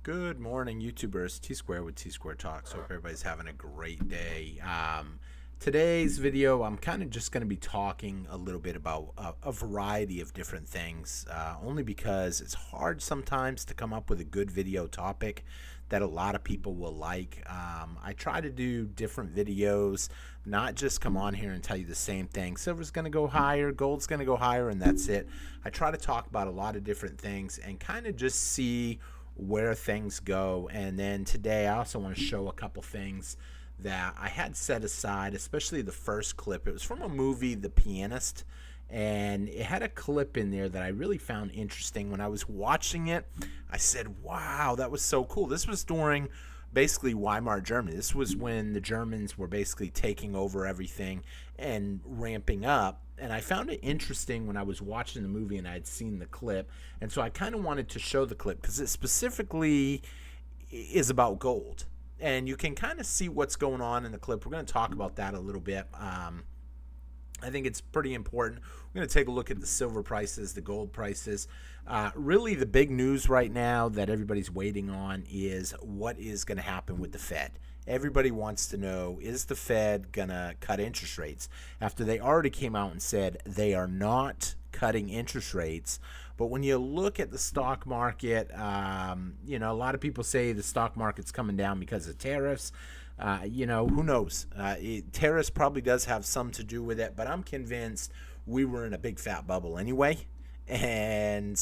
Good morning, YouTubers. T Square with T Square Talks. Hope everybody's having a great day. Today's video, I'm kind of just going to be talking a little bit about a variety of different things, only because it's hard sometimes to come up with a good video topic that a lot of people will like. I try to do different videos, not just come on here and tell you the same thing. Silver's going to go higher, gold's going to go higher, and that's it. I try to talk about a lot of different things and kind of just see where things go. And then today I also want to show a couple things that I had set aside, especially the first clip. It was from a movie, The Pianist, and it had a clip in there that I really found interesting. When I was watching it, I said, wow, that was so cool. This was during basically Weimar Germany. This was when the Germans were basically taking over everything and ramping up. And I found it interesting when I was watching the movie and I had seen the clip. And so I kind of wanted to show the clip because it specifically is about gold. And you can kind of see what's going on in the clip. We're going to talk about that a little bit. I think it's pretty important. We're going to take a look at the silver prices, the gold prices. Really, the big news right now that everybody's waiting on is what is going to happen with the Fed. Everybody wants to know, is the Fed going to cut interest rates? After they already came out and said they are not cutting interest rates. But when you look at the stock market, a lot of people say the stock market's coming down because of tariffs. Who knows? Tariffs probably does have some to do with it, but I'm convinced we were in a big fat bubble anyway. And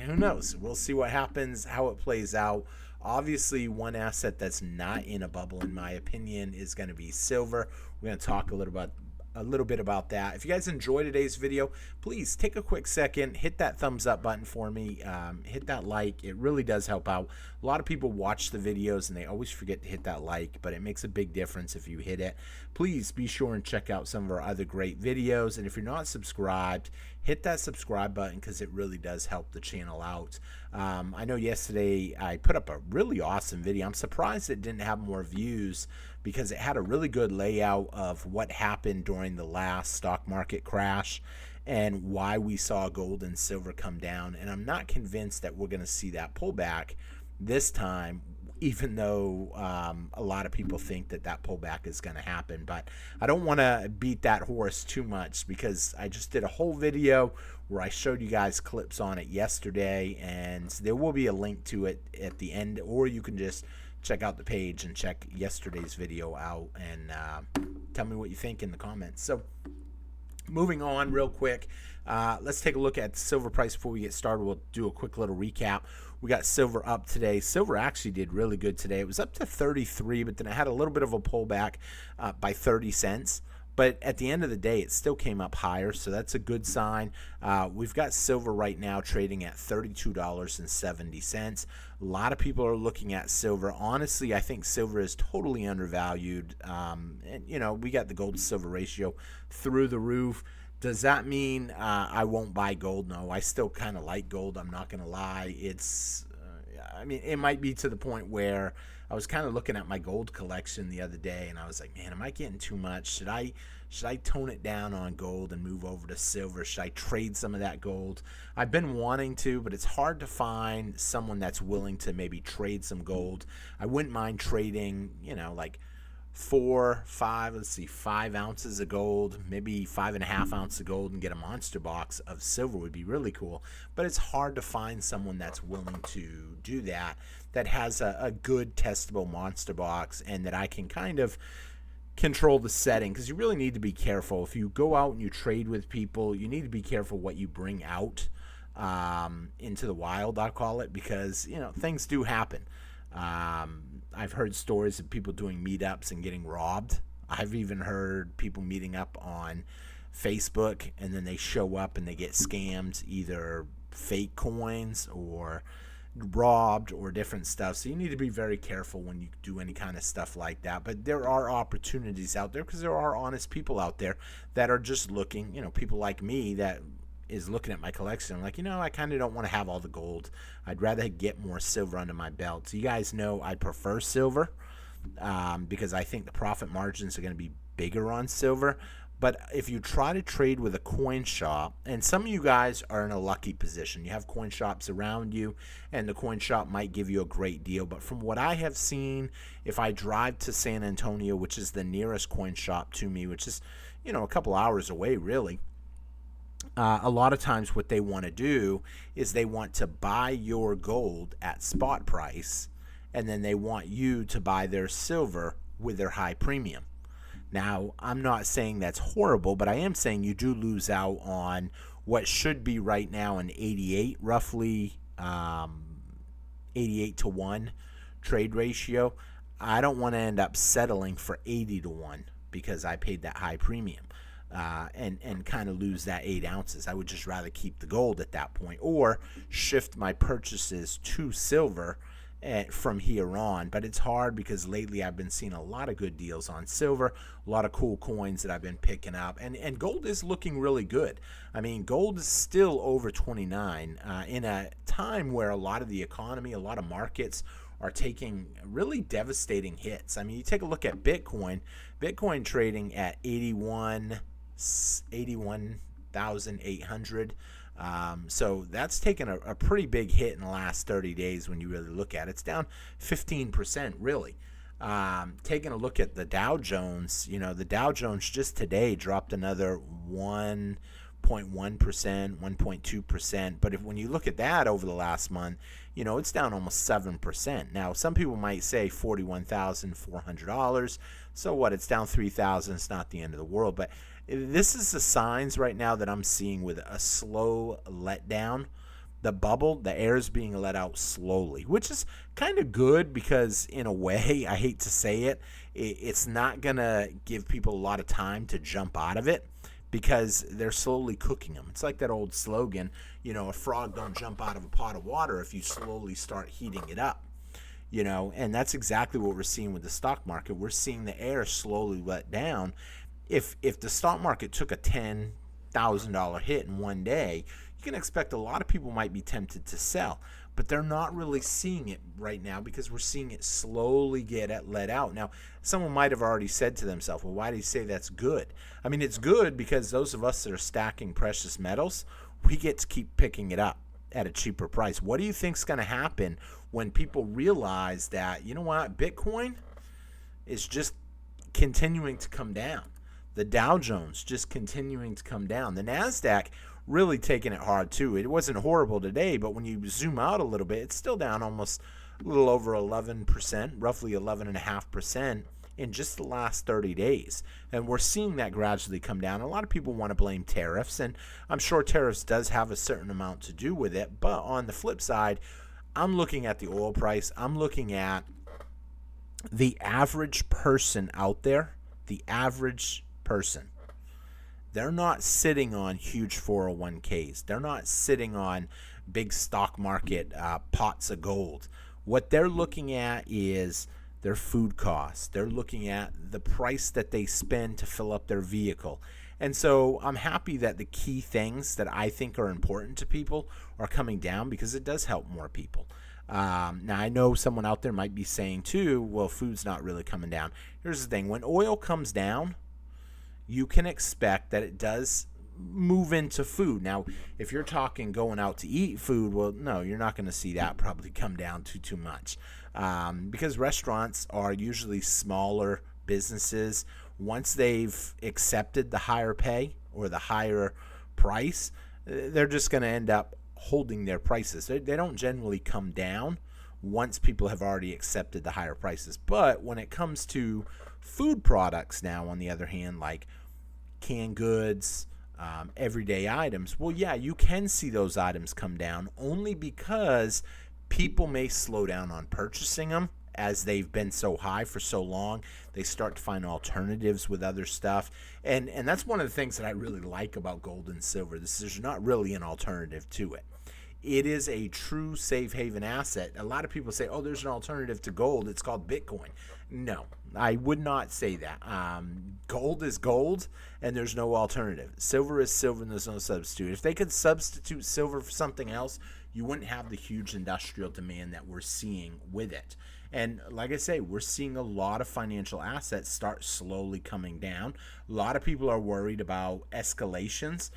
who knows? We'll see what happens, how it plays out. Obviously, one asset that's not in a bubble, in my opinion, is going to be silver. We're going to talk a little bit about that. If you guys enjoyed today's video, please take a quick second, hit that thumbs up button for me, hit that like. It really does help out. A lot of people watch the videos and they always forget to hit that like, but it makes a big difference if you hit it. Please be sure and check out some of our other great videos, and if you're not subscribed, hit that subscribe button because it really does help the channel out. I know yesterday I put up a really awesome video. I'm surprised it didn't have more views because it had a really good layout of what happened during the last stock market crash and why we saw gold and silver come down. And I'm not convinced that we're going to see that pullback this time, even though a lot of people think that pullback is going to happen. But I don't want to beat that horse too much because I just did a whole video where I showed you guys clips on it yesterday, and there will be a link to it at the end, or you can just check out the page and check yesterday's video out and tell me what you think in the comments. So moving on real quick, let's take a look at the silver price before we get started. We'll do a quick little recap. We got silver up today. Silver actually did really good today. It was up to 33, but then it had a little bit of a pullback by 30 cents. But at the end of the day, it still came up higher, so that's a good sign. We've got silver right now trading at $32.70. A lot of people are looking at silver. Honestly, I think silver is totally undervalued. We got the gold to silver ratio through the roof. Does that mean I won't buy gold? No, I still kind of like gold. I'm not going to lie. It might be to the point where I was kind of looking at my gold collection the other day, and I was like, man, am I getting too much? Should I tone it down on gold and move over to silver? Should I trade some of that gold? I've been wanting to, but it's hard to find someone that's willing to maybe trade some gold. I wouldn't mind trading, like 5 ounces of gold, maybe 5.5 ounces of gold, and get a monster box of silver would be really cool. But it's hard to find someone that's willing to do that has a good testable monster box and that I can kind of control the setting, because you really need to be careful. If you go out and you trade with people, you need to be careful what you bring out into the wild, I'll call it, because things do happen. I've heard stories of people doing meetups and getting robbed. I've even heard people meeting up on Facebook and then they show up and they get scammed, either fake coins or robbed or different stuff. So you need to be very careful when you do any kind of stuff like that. But there are opportunities out there because there are honest people out there that are just looking, people like me that is looking at my collection. I'm like, I kind of don't want to have all the gold. I'd rather get more silver under my belt. So you guys know I prefer silver because I think the profit margins are going to be bigger on silver. But if you try to trade with a coin shop, and some of you guys are in a lucky position, you have coin shops around you, and the coin shop might give you a great deal. But from what I have seen, if I drive to San Antonio, which is the nearest coin shop to me, which is, a couple hours away, really, a lot of times what they want to do is they want to buy your gold at spot price, and then they want you to buy their silver with their high premium. Now, I'm not saying that's horrible, but I am saying you do lose out on what should be right now an 88, roughly 88 to 1 trade ratio. I don't want to end up settling for 80 to 1 because I paid that high premium and kind of lose that 8 ounces. I would just rather keep the gold at that point or shift my purchases to silver from here on. But it's hard because lately I've been seeing a lot of good deals on silver, a lot of cool coins that I've been picking up, and gold is looking really good. I mean, gold is still over 29 in a time where a lot of the economy, a lot of markets are taking really devastating hits. I mean, you take a look at Bitcoin trading at 81,800. So that's taken a pretty big hit in the last 30 days when you really look at it. It's down 15%, really. Taking a look at the Dow Jones, the Dow Jones just today dropped another 1.1%, 1.2%. But when you look at that over the last month, it's down almost 7%. Now, some people might say $41,400. So what? It's down 3,000. It's not the end of the world. But this is the signs right now that I'm seeing with a slow letdown. The bubble, the air is being let out slowly, which is kind of good because in a way, I hate to say it, it's not going to give people a lot of time to jump out of it because they're slowly cooking them. It's like that old slogan, a frog don't jump out of a pot of water if you slowly start heating it up. And that's exactly what we're seeing with the stock market. We're seeing the air slowly let down. If the stock market took a $10,000 hit in one day, you can expect a lot of people might be tempted to sell, but they're not really seeing it right now because we're seeing it slowly get let out. Now, someone might have already said to themselves, well, why do you say that's good? I mean, it's good because those of us that are stacking precious metals, we get to keep picking it up at a cheaper price. What do you think is going to happen when people realize that, Bitcoin is just continuing to come down? The Dow Jones just continuing to come down. The NASDAQ really taking it hard too. It wasn't horrible today, but when you zoom out a little bit, it's still down almost a little over 11%, roughly 11.5% in just the last 30 days. And we're seeing that gradually come down. A lot of people want to blame tariffs, and I'm sure tariffs does have a certain amount to do with it. But on the flip side, I'm looking at the oil price. I'm looking at the average person out there, the average person. They're not sitting on huge 401ks. They're not sitting on big stock market pots of gold. What they're looking at is their food costs. They're looking at the price that they spend to fill up their vehicle. And so I'm happy that the key things that I think are important to people are coming down because it does help more people. Now, I know someone out there might be saying too, well, food's not really coming down. Here's the thing. When oil comes down, you can expect that it does move into food. Now, if you're talking going out to eat food, well, no, you're not going to see that probably come down too much because restaurants are usually smaller businesses. Once they've accepted the higher pay or the higher price, they're just going to end up holding their prices. They don't generally come down once people have already accepted the higher prices. But when it comes to food products now, on the other hand, like canned goods, everyday items, well, yeah, you can see those items come down only because people may slow down on purchasing them as they've been so high for so long. They start to find alternatives with other stuff. And that's one of the things that I really like about gold and silver. There's not really an alternative to it. it is a true safe haven asset. A lot of people say, oh, there's an alternative to gold. It's called Bitcoin. No, I would not say that. Gold is gold, and there's no alternative. Silver is silver, and there's no substitute. If they could substitute silver for something else, you wouldn't have the huge industrial demand that we're seeing with it. And like I say, we're seeing a lot of financial assets start slowly coming down. A lot of people are worried about escalations.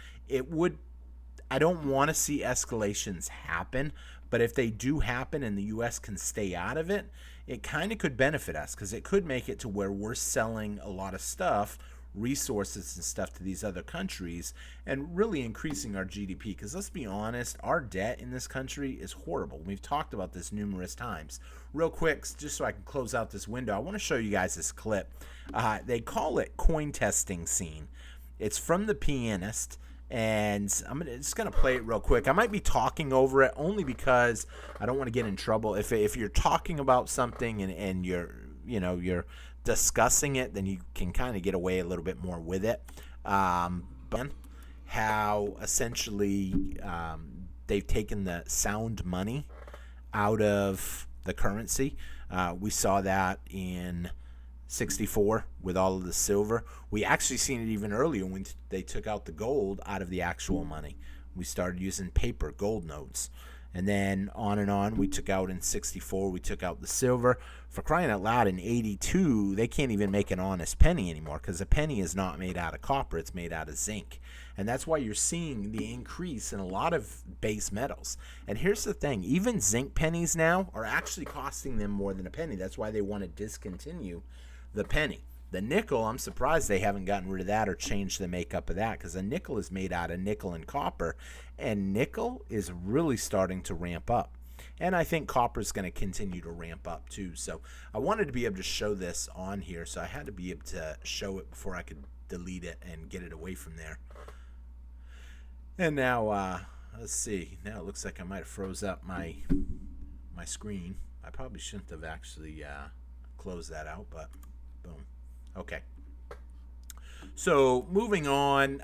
I don't want to see escalations happen, but if they do happen and the U.S. can stay out of it, it kind of could benefit us, because it could make it to where we're selling a lot of stuff, resources and stuff, to these other countries, and really increasing our GDP. Because let's be honest, our debt in this country is horrible. We've talked about this numerous times. Real quick, just so I can close out this window, I want to show you guys this clip. They call it coin testing scene. It's from The Pianist, and I'm just gonna play it real quick. I might be talking over it only because I don't want to get in trouble. If you're talking about something and you're discussing it, then you can kind of get away a little bit more with it. But how essentially they've taken the sound money out of the currency. We saw that in 64 with all of the silver. We actually seen it even earlier when they took out the gold out of the actual money. We started using paper, gold notes. And then on and on, we took out in 64, we took out the silver. For crying out loud, in 82, they can't even make an honest penny anymore, because a penny is not made out of copper, it's made out of zinc. And that's why you're seeing the increase in a lot of base metals. And here's the thing, even zinc pennies now are actually costing them more than a penny. That's why they want to discontinue the penny. The nickel, I'm surprised they haven't gotten rid of that or changed the makeup of that, because a nickel is made out of nickel and copper, and nickel is really starting to ramp up. And I think copper is going to continue to ramp up too. So I wanted to be able to show this on here, so I had to be able to show it before I could delete it and get it away from there. And now, let's see. Now it looks like I might have froze up my screen. I probably shouldn't have actually closed that out, but boom. Okay. So moving on,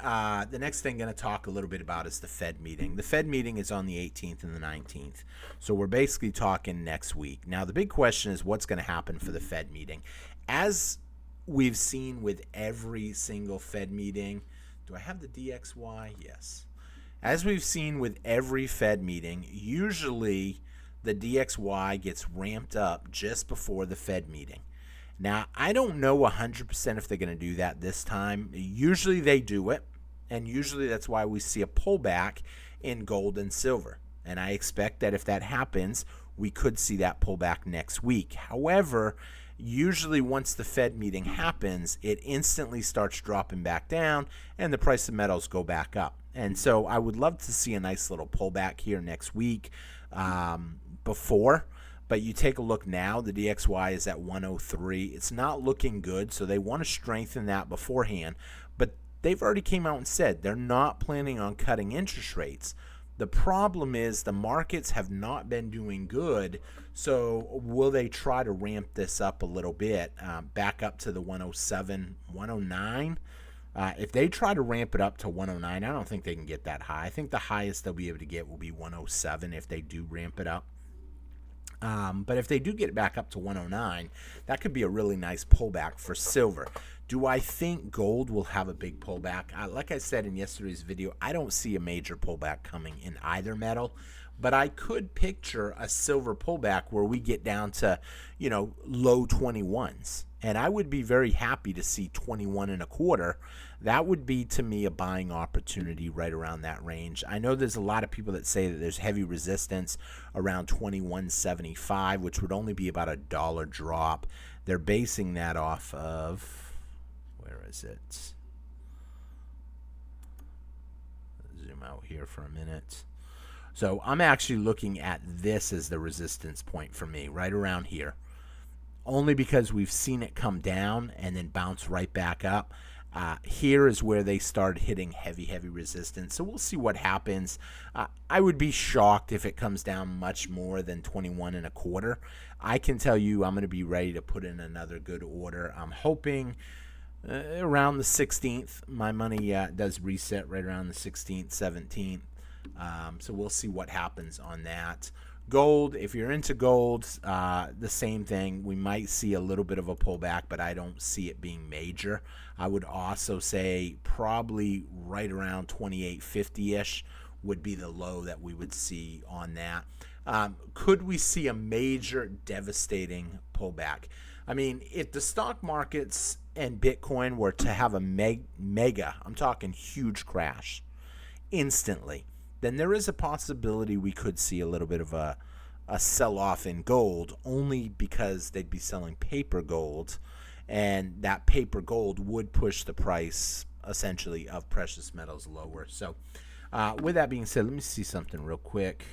the next thing I'm going to talk a little bit about is the Fed meeting. The Fed meeting is on the 18th and the 19th. So we're basically talking next week. Now the big question is what's going to happen for the Fed meeting. As we've seen with every single Fed meeting, do I have the DXY? Yes. As we've seen with every Fed meeting, usually the DXY gets ramped up just before the Fed meeting. Now, I don't know 100% if they're going to do that this time. Usually they do it, and usually that's why we see a pullback in gold and silver. And I expect that if that happens, we could see that pullback next week. However, usually once the Fed meeting happens, it instantly starts dropping back down, and the price of metals go back up. And so I would love to see a nice little pullback here next week before. But you take a look now, the DXY is at 103. It's not looking good, so they want to strengthen that beforehand. But they've already came out and said they're not planning on cutting interest rates. The problem is the markets have not been doing good, so will they try to ramp this up a little bit, back up to the 107, 109? If they try to ramp it up to 109, I don't think they can get that high. I think the highest they'll be able to get will be 107 if they do ramp it up. But if they do get it back up to 109, that could be a really nice pullback for silver. Do I think gold will have a big pullback? Like I said in yesterday's video, I don't see a major pullback coming in either metal, but I could picture a silver pullback where we get down to, low 21s. And I would be very happy to see 21.25. That would be, to me, a buying opportunity right around that range. I know there's a lot of people that say that there's heavy resistance around 21.75, which would only be about $1 drop. They're basing that off of, where is it? Zoom out here for a minute. So I'm actually looking at this as the resistance point for me, right around here. Only because we've seen it come down and then bounce right back up. Here is where they start hitting heavy resistance. So we'll see what happens. I would be shocked if it comes down much more than 21.25. I can tell you I'm going to be ready to put in another good order. I'm hoping around the 16th. My money does reset right around the 16th, 17th. So we'll see what happens on that. Gold, if you're into gold, the same thing. We might see a little bit of a pullback, but I don't see it being major. I would also say probably right around 28.50-ish would be the low that we would see on that. Could we see a major devastating pullback? I mean, if the stock markets and Bitcoin were to have a mega, I'm talking huge crash instantly, then there is a possibility we could see a little bit of a sell-off in gold, only because they'd be selling paper gold, and that paper gold would push the price essentially of precious metals lower. So with that being said, let me see something real quick.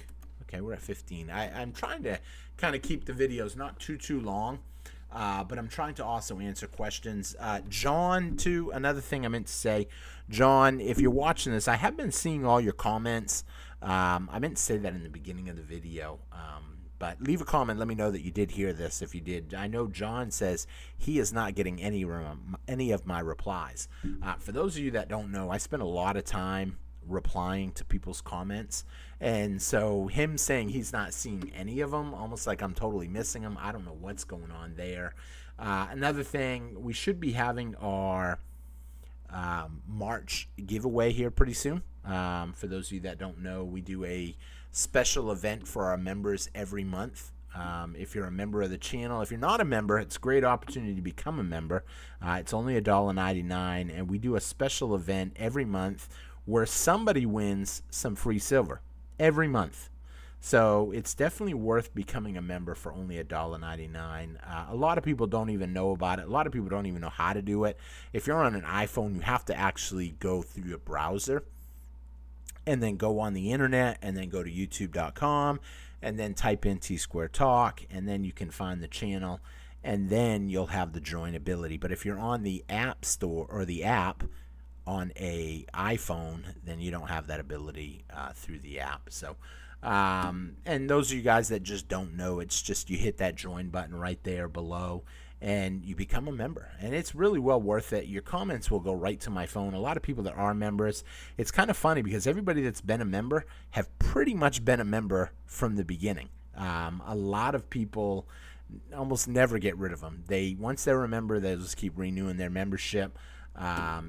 Okay, we're at 15. I'm trying to kind of keep the videos not too long, but I'm trying to also answer questions. John, too, another thing I meant to say, John, if you're watching this, I have been seeing all your comments. I meant to say that in the beginning of the video, but leave a comment. Let me know that you did hear this if you did. I know John says he is not getting any of my replies. For those of you that don't know, I spend a lot of time replying to people's comments, and so him saying he's not seeing any of them, almost like I'm totally missing them, I don't know what's going on there. Another thing, we should be having our March giveaway here pretty soon. For those of you that don't know, we do a special event for our members every month. If you're a member of the channel, if you're not a member, it's a great opportunity to become a member. It's only $1.99, and we do a special event every month where somebody wins some free silver every month. So it's definitely worth becoming a member for only $1.99. A lot of people don't even know about it. A lot of people don't even know how to do it. If you're on an iPhone, you have to actually go through your browser and then go on the internet and then go to youtube.com and then type in T-Square Talk, and then you can find the channel, and then you'll have the join ability. But if you're on the app store or the app on a iPhone, then you don't have that ability through the app. So and those of you guys that just don't know, it's just you hit that join button right there below and you become a member, and it's really well worth it. Your comments will go right to my phone. A lot of people that are members, it's kind of funny because everybody that's been a member have pretty much been a member from the beginning. A lot of people almost never get rid of them. Once they're a member, they just keep renewing their membership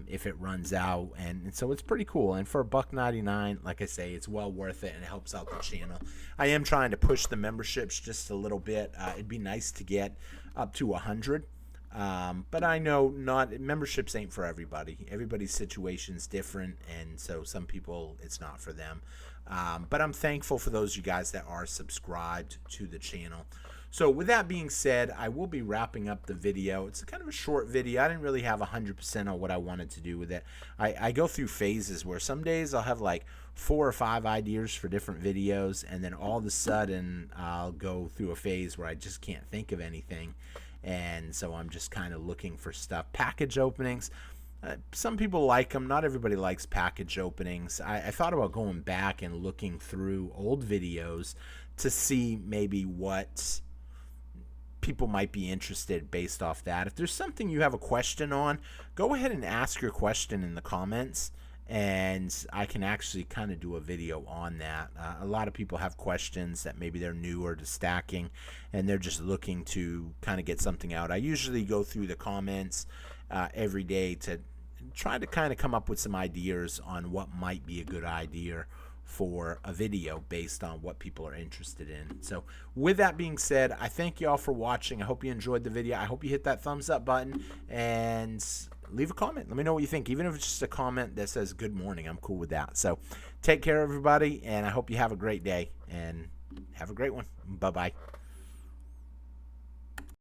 if it runs out, and so it's pretty cool. And for $1.99, like I say, it's well worth it, and it helps out the channel. I am trying to push the memberships just a little bit. It'd be nice to get up to 100, but I know memberships ain't for everybody. Everybody's situation's different, and so some people it's not for them. But I'm thankful for those of you guys that are subscribed to the channel. So with that being said, I will be wrapping up the video. It's kind of a short video. I didn't really have 100% on what I wanted to do with it. I go through phases where some days I'll have like 4 or 5 ideas for different videos, and then all of a sudden I'll go through a phase where I just can't think of anything, and so I'm just kind of looking for stuff. Package openings. Some people like them. Not everybody likes package openings. I thought about going back and looking through old videos to see maybe what people might be interested based off that. If there's something you have a question on, go ahead and ask your question in the comments, and I can actually kind of do a video on that. A lot of people have questions that maybe they're newer to stacking and they're just looking to kind of get something out. I usually go through the comments every day to try to kind of come up with some ideas on what might be a good idea for a video based on what people are interested in. So with that being said, I thank you all for watching. I hope you enjoyed the video. I hope you hit that thumbs up button and leave a comment. Let me know what you think. Even if it's just a comment that says good morning, I'm cool with that. So take care, everybody, and I hope you have a great day and have a great one. Bye-bye.